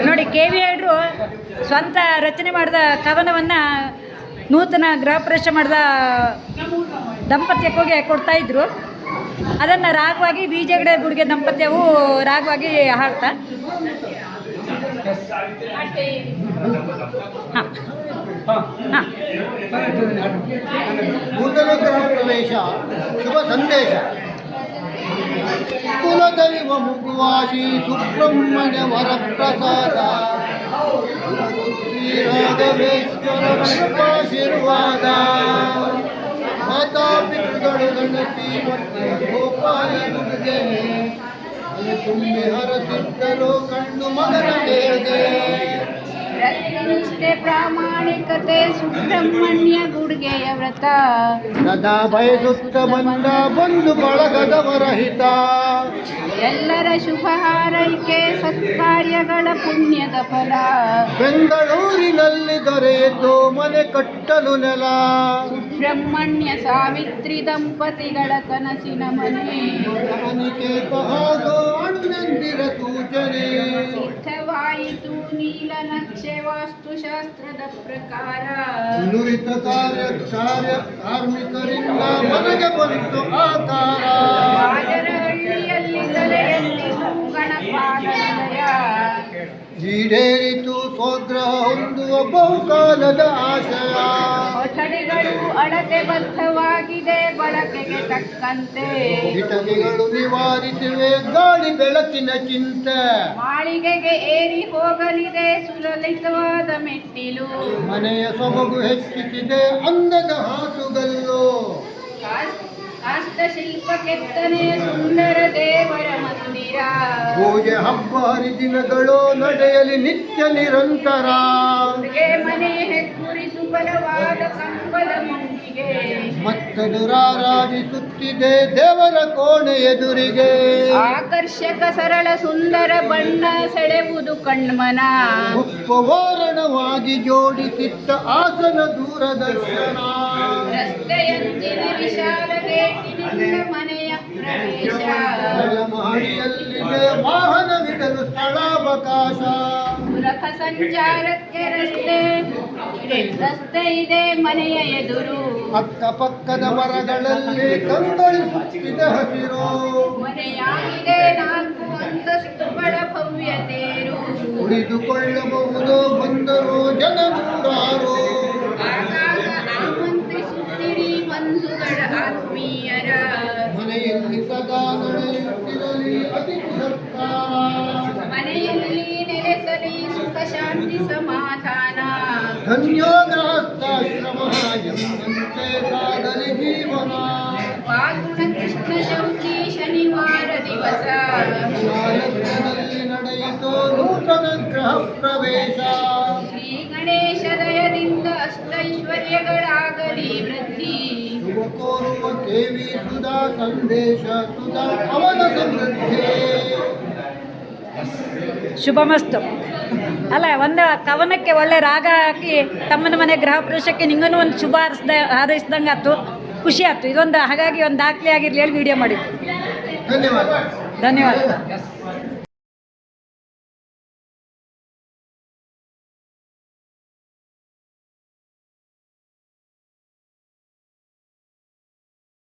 ನೋಡಿ KV Heಡ್ರು ಸ್ವಂತ ರಚನೆ ಮಾಡಿದ ಕವನವನ್ನು ನೂತನ ಗೃಹ ಪ್ರವೇಶ ಮಾಡಿದ ದಂಪತ್ಯಕ್ಕೆ ಕೊಡ್ತಾ ಇದ್ರು. ಅದನ್ನು ರಾಗವಾಗಿ BJ ಹೆಗ್ಡೆ ಗುಡಿಗೆ ದಂಪತ್ಯವು ರಾಗವಾಗಿ ಹಾಡ್ತಾ. ನೂತನ ಗೃಹ ಪ್ರವೇಶ ಶುಭ ಸಂದೇಶ. ಕುಲದೈವ ಮುಗುವಾಸಿ ಸುಬ್ರಹ್ಮಣ್ಯ ವರಪ್ರಸಾದ ಶ್ರೀ ರಾಘವೇಶ್ವರ ಕೃಪಾಶೀರ್ವಾದ. ಮಾತಾಪಿತೃಗಳು ಗಣಪತಿ ಮತ್ತು ಗೋಪಾಲನಿಗೆ ತುಂಬಿ ಹರಸಿದ್ದರು ಕಂಡು ಮಗನ ಕೇಳಿದೆ. ರತ್ನನಿಷ್ಠೆ ಪ್ರಾಮಾಣಿಕತೆ ಸುಬ್ರಹ್ಮಣ್ಯ ಗುಡ್ಗೆಯ ವ್ರತ ಸದಾ ಬಯಸುತ್ತ ಬಂದ ಬಂಧು ಬಳಗದವರ ಹಿತ. ಎಲ್ಲರ ಶುಭ ಹಾರೈಕೆ ಸತ್ಕಾರ್ಯಗಳ ಪುಣ್ಯದ ಫಲ. ಬೆಂಗಳೂರಿನಲ್ಲಿ ದೊರೆಯಿತು ಮನೆ ಕಟ್ಟಲು ನೆಲ. ಸುಬ್ರಹ್ಮಣ್ಯ ಸಾವಿತ್ರಿ ದಂಪತಿಗಳ ಕನಸಿನ ಮನೆ. ಅನಿಕೇತ ಹಾಗೂ ಅಣ್ಣಂದಿರ ಸೂಚನೆ. ಸಿದ್ಧವಾಯಿತು ನೀಲ ನಕ್ಷೆ ವಾಸ್ತುಶಾಸ್ತ್ರದ ಪ್ರಕಾರ. ನುರಿತ ಕಾರ್ಮಿಕರಿಂದ ಮನೆಗೆ ಬಂತು ಆಕಾರ. ರಾಜರಹಳ್ಳಿಯಲ್ಲಿ ತಲೆಯಲ್ಲಿ ಗಣಪಾಲಯ. ಈಡೇರಿತು ಸ್ವಗ್ರಹ ಹೊಂದುವ ಬಹುಕಾಲದ ಆಶಯ. ಕೊಠಡಿಗಳು ಅಳತೆ ಬದ್ಧವಾಗಿದೆ ಬಳಕೆಗೆ ತಕ್ಕಂತೆ. ಕಿಟಕಿಗಳು ನಿವಾರಿಸಿವೆ ಗಾಳಿ ಬೆಳಕಿನ ಚಿಂತೆ. ಮಾಳಿಗೆಗೆ ಏರಿ ಹೋಗಲಿದೆ ಸುಲಲಿತವಾದ ಮೆಟ್ಟಿಲು. ಮನೆಯ ಸೊಬಗು ಹೆಚ್ಚಿಸಿದೆ ಅಂದದ ಹಾಸುಗಲ್ಲು. ಕಾಷ್ಟಶಿಲ್ಪ ಕೆತ್ತನೆ ಸುಂದರ ದೇವರ ಮಂದಿರ. ಪೂಜೆ ಹಬ್ಬ ಹರಿದಿನಗಳು ನಡೆಯಲಿ ನಿತ್ಯ ನಿರಂತರ. ಮನೆ ಹೆಕ್ಕುರಿತು ಬಲವಾದ ಕಂಬದ ಮುಂದಿಗೆ. ಮತ್ತದು ರಾರಾಜಿಸುತ್ತಿದೆ ದೇವರ ಕೋಣೆ ಎದುರಿಗೆ. ಆಕರ್ಷಕ ಸರಳ ಸುಂದರ ಬಣ್ಣ ಸೆಳೆವುದು ಕಣ್ಮನ. ಉಪವಾರಣವಾಗಿ ಜೋಡಿಸಿದ್ದ ಆಸನ ದೂರದರ್ಶನ. ರಸ್ತೆಯಂಚಿನ ವಿಶಾಲ ಗೇಟಿನಿಂದ ಮನೆಯ ಪ್ರವೇಶ. ಮಹಡಿಯಲ್ಲಿದೆ ವಾಹನವಿಡಲು ಸ್ಥಳಾವಕಾಶ. ಸುಲಭ ಸಂಚಾರಕ್ಕೆ ರಸ್ತೆ ಇದೆ ಮನೆಯ ಎದುರು. ಅಕ್ಕಪಕ್ಕದ ಮರಗಳಲ್ಲಿ ಕಂಗೊಳಿಸುತ್ತಿದೆ ಹಸಿರು. ಮನೆಯಾಗಿದೆ 4 ಅಂತಸ್ತುಗಳ ಭವ್ಯ ತೇರು. ಉಳಿದುಕೊಳ್ಳಬಹುದು ಬಂದರು ಜನ ನೂರಾರು. ಆಗಾಗ ಆಮಂತ್ರಿಸುತ್ತಿರಿ ಬಂಧುಗಳ ಆತ್ಮೀಯರ. ಮನೆಯಲ್ಲಿ ಸದಾ ನಡೆಯುತ್ತಿರಲಿ ಅತಿಥಿ ಸತ್ಕಾರ. ಮನೆಯಲ್ಲಿ ನೆಲೆಸಲಿ ಸುಖ ಶಾಂತಿ ಸಮಾಧಾನ. ಧನ್ಯೋಗ್ರಹಸ್ಥಾಶ್ರಮ ಎಂಬಂತೆ ಸಾಗಲಿ ಜೀವನ. ಫಾಲ್ಗುಣ ಕೃಷ್ಣ ಚೌತಿ ಶನಿವಾರ ದಿವಸ. ನಾಲ್ಕರಲ್ಲಿ ನಡೆಯಿತು ನೂತನ ಗೃಹ ಪ್ರವೇಶ. ಶ್ರೀ ಗಣೇಶ ದಯದಿಂದ ಅಷ್ಟೈಶ್ವರ್ಯಗಳಾಗಲಿ ವೃದ್ಧಿ. ಶುಭ ಕೋರುವ KV ಸುಧಾ ಸಂದೇಶ ಸುಧಾ ಅವನ ಸಮೃದ್ಧಿ. ಶುಭಮಸ್ತು. ಅಲ್ಲ, ಒಂದು ಕವನಕ್ಕೆ ಒಳ್ಳೆ ರಾಗ ಹಾಕಿ ತಮ್ಮನ ಮನೆ ಗೃಹ ಪ್ರವೇಶಕ್ಕೆ ನಿಂಗನೂ ಒಂದು ಶುಭ ಹಾರೈಸ್ದಂಗೆ ಆಯ್ತು, ಖುಷಿ ಆಯ್ತು. ಇದೊಂದು ಹಾಗಾಗಿ ಒಂದು ದಾಖಲೆ ಆಗಿರಲಿ ಹೇಳಿ ವಿಡಿಯೋ ಮಾಡಿದ್ದು. ಧನ್ಯವಾದ. ಧನ್ಯವಾದ.